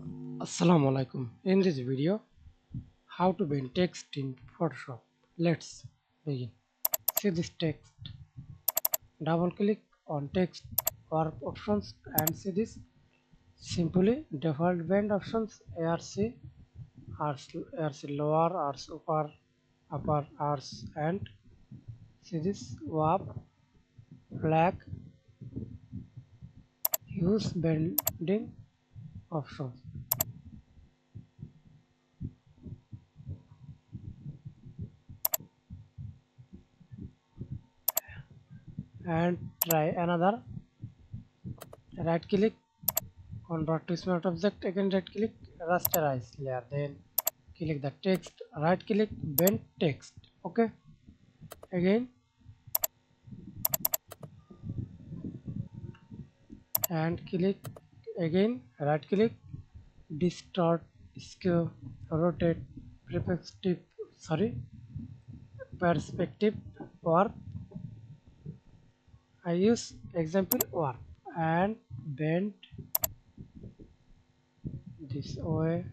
Assalamu Walaikum. In this video, how to bend text in Photoshop. Let's begin. See this text. Double click on text or options and see this. Simply default bend options ARC, ARC lower, ARC upper ARC, and see this warp, flag. Use bending options. And try another. Right click, convert to smart object, again right click, rasterize layer, then click the text, right click, bend text. Okay, again and click, again right click, distort, skew, rotate, perspective, warp. I use example warp and bend this way.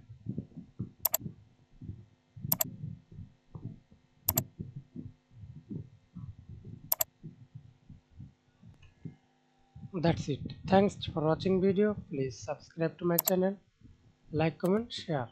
That's it. Thanks for watching video. Please subscribe to my channel, like, comment, share.